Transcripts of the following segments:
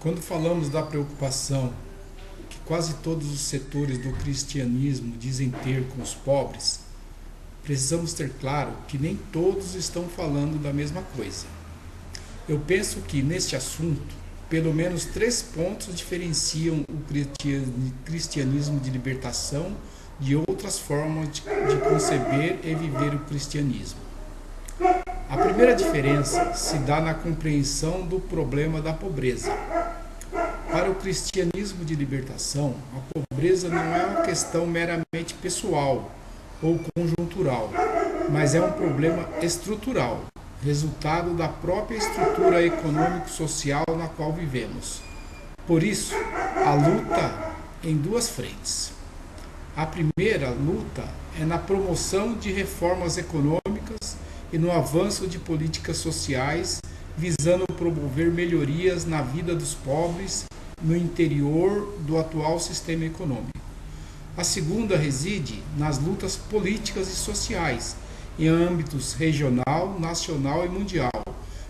Quando falamos da preocupação que quase todos os setores do cristianismo dizem ter com os pobres, precisamos ter claro que nem todos estão falando da mesma coisa. Eu penso que, neste assunto, pelo menos 3 pontos diferenciam o cristianismo de libertação de outras formas de conceber e viver o cristianismo. A primeira diferença se dá na compreensão do problema da pobreza. Para o cristianismo de libertação, a pobreza não é uma questão meramente pessoal ou conjuntural, mas é um problema estrutural, resultado da própria estrutura econômico-social na qual vivemos. Por isso, a luta em 2 frentes. A primeira luta é na promoção de reformas econômicas e no avanço de políticas sociais, visando promover melhorias na vida dos pobres no interior do atual sistema econômico. A segunda reside nas lutas políticas e sociais, em âmbitos regional, nacional e mundial,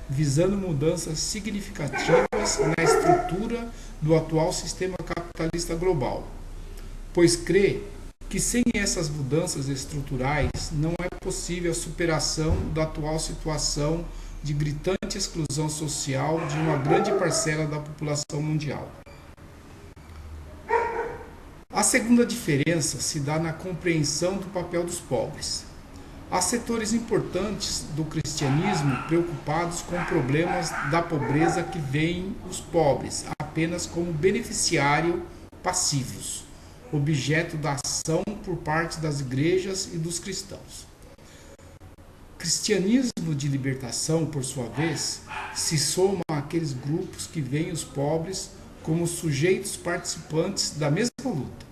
visando mudanças significativas na estrutura do atual sistema capitalista global, pois crê que sem essas mudanças estruturais não é possível a superação da atual situação de gritante exclusão social de uma grande parcela da população mundial. A segunda diferença se dá na compreensão do papel dos pobres. Há setores importantes do cristianismo preocupados com problemas da pobreza que veem os pobres apenas como beneficiários passivos, objeto da ação por parte das igrejas e dos cristãos. O cristianismo de libertação, por sua vez, se soma àqueles grupos que veem os pobres como sujeitos participantes da mesma luta.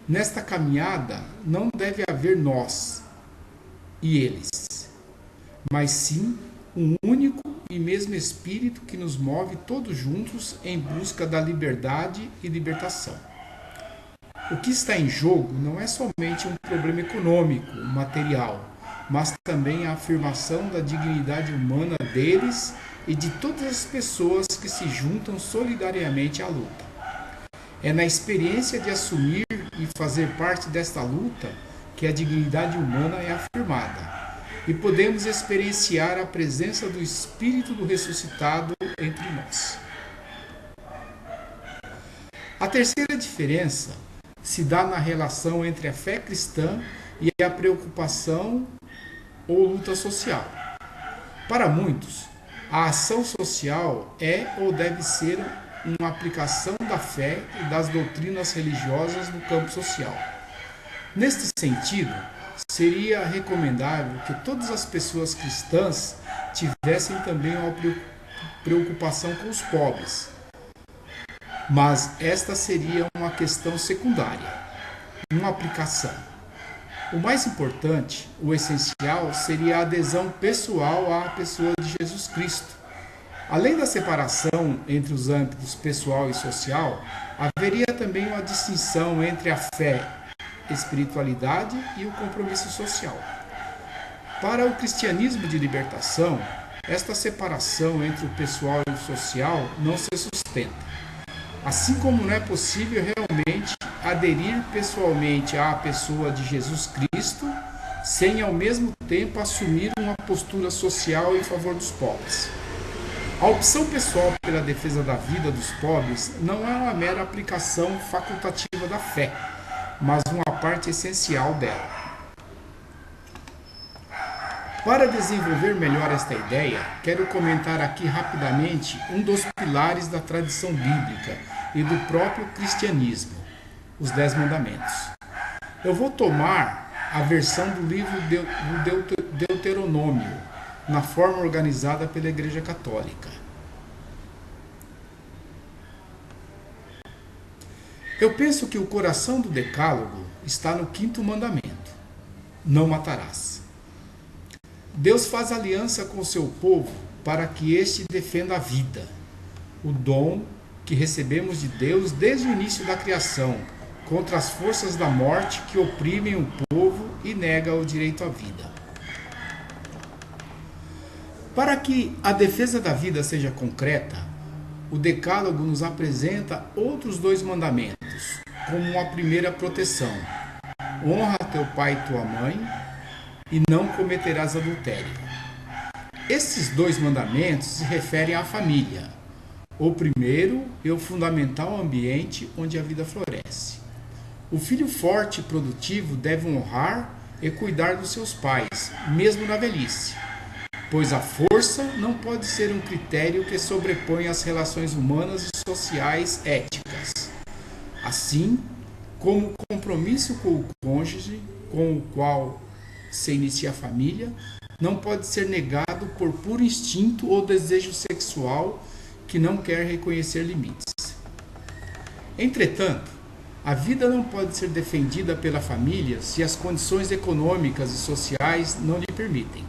Nesta caminhada não deve haver nós e eles, mas sim um único e mesmo Espírito que nos move todos juntos em busca da liberdade e libertação. O que está em jogo não é somente um problema econômico, material, mas também a afirmação da dignidade humana deles e de todas as pessoas que se juntam solidariamente à luta. É na experiência de assumir e fazer parte desta luta que a dignidade humana é afirmada, e podemos experienciar a presença do Espírito do ressuscitado entre nós. A terceira diferença se dá na relação entre a fé cristã e a preocupação ou luta social. Para muitos, a ação social é ou deve ser uma aplicação da fé e das doutrinas religiosas no campo social. Neste sentido, seria recomendável que todas as pessoas cristãs tivessem também uma preocupação com os pobres, mas esta seria uma questão secundária, uma aplicação. O mais importante, o essencial, seria a adesão pessoal à pessoa de Jesus Cristo. Além da separação entre os âmbitos pessoal e social, haveria também uma distinção entre a fé, espiritualidade e o compromisso social. Para o cristianismo de libertação, esta separação entre o pessoal e o social não se sustenta. Assim como não é possível realmente aderir pessoalmente à pessoa de Jesus Cristo, sem ao mesmo tempo assumir uma postura social em favor dos pobres. A opção pessoal pela defesa da vida dos pobres não é uma mera aplicação facultativa da fé, mas uma parte essencial dela. Para desenvolver melhor esta ideia, quero comentar aqui rapidamente um dos pilares da tradição bíblica e do próprio cristianismo, os 10 mandamentos. Eu vou tomar a versão do livro do Deuteronômio, na forma organizada pela Igreja Católica. Eu penso que o coração do Decálogo está no 5º mandamento: não matarás. Deus faz aliança com o seu povo para que este defenda a vida, o dom que recebemos de Deus desde o início da criação, contra as forças da morte que oprimem o povo e negam o direito à vida. Para que a defesa da vida seja concreta, o Decálogo nos apresenta outros dois mandamentos, como uma primeira proteção: honra teu pai e tua mãe, e não cometerás adultério. Esses dois mandamentos se referem à família. O primeiro é o fundamental ambiente onde a vida floresce. O filho forte e produtivo deve honrar e cuidar dos seus pais, mesmo na velhice, pois a força não pode ser um critério que sobrepõe as relações humanas e sociais éticas. Assim como o compromisso com o cônjuge, com o qual se inicia a família, não pode ser negado por puro instinto ou desejo sexual que não quer reconhecer limites. Entretanto, a vida não pode ser defendida pela família se as condições econômicas e sociais não lhe permitem.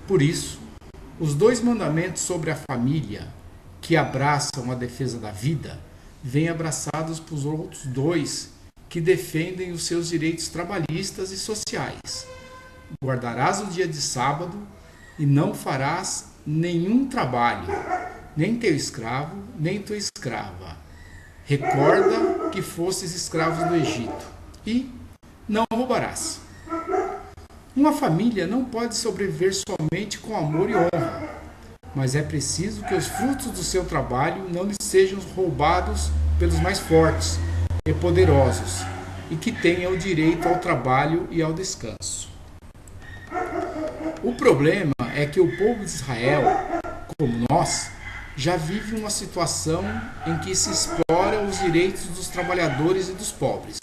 Por isso, os dois mandamentos sobre a família, que abraçam a defesa da vida, vêm abraçados por outros dois que defendem os seus direitos trabalhistas e sociais. Guardarás o dia de sábado e não farás nenhum trabalho, nem teu escravo, nem tua escrava. Recorda que fostes escravos do Egito. E não roubarás. Uma família não pode sobreviver somente com amor e honra, mas é preciso que os frutos do seu trabalho não lhe sejam roubados pelos mais fortes e poderosos, e que tenha o direito ao trabalho e ao descanso. O problema é que o povo de Israel, como nós, já vive uma situação em que se explora os direitos dos trabalhadores e dos pobres.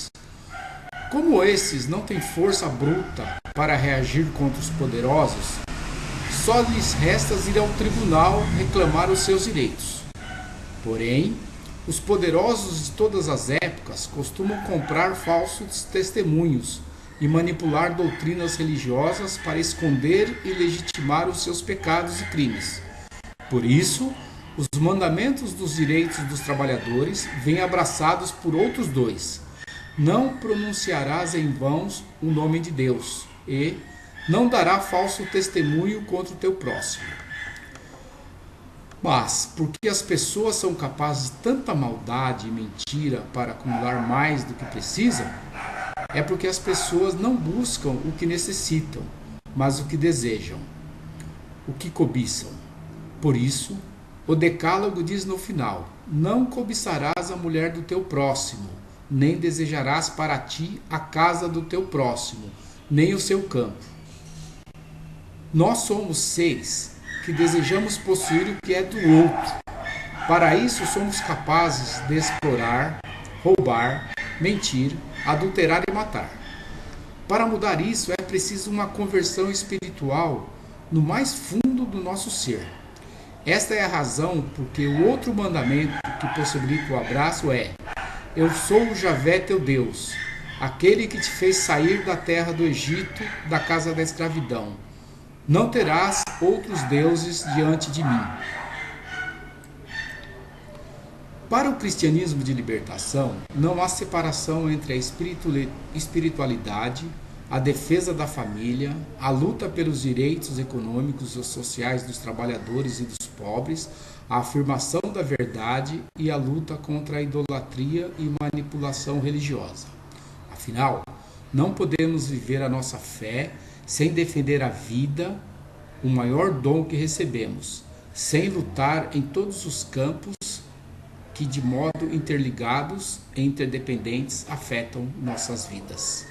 Como esses não têm força bruta para reagir contra os poderosos, só lhes resta ir ao tribunal reclamar os seus direitos. Porém, os poderosos de todas as épocas costumam comprar falsos testemunhos e manipular doutrinas religiosas para esconder e legitimar os seus pecados e crimes. Por isso, os mandamentos dos direitos dos trabalhadores vêm abraçados por outros dois: não pronunciarás em vão o nome de Deus, e não dará falso testemunho contra o teu próximo. Mas, porque as pessoas são capazes de tanta maldade e mentira para acumular mais do que precisam, é porque as pessoas não buscam o que necessitam, mas o que desejam, o que cobiçam. Por isso, o Decálogo diz no final: não cobiçarás a mulher do teu próximo, nem desejarás para ti a casa do teu próximo, nem o seu campo. Nós somos seres que desejamos possuir o que é do outro. Para isso somos capazes de explorar, roubar, mentir, adulterar e matar. Para mudar isso é preciso uma conversão espiritual no mais fundo do nosso ser. Esta é a razão porque o outro mandamento que possibilita o abraço é: eu sou o Javé teu Deus, aquele que te fez sair da terra do Egito, da casa da escravidão. Não terás outros deuses diante de mim. Para o cristianismo de libertação, não há separação entre a espiritualidade, a defesa da família, a luta pelos direitos econômicos e sociais dos trabalhadores e dos pobres, a afirmação da verdade e a luta contra a idolatria e manipulação religiosa. Afinal, não podemos viver a nossa fé sem defender a vida, o maior dom que recebemos, sem lutar em todos os campos que, de modo interligados e interdependentes, afetam nossas vidas.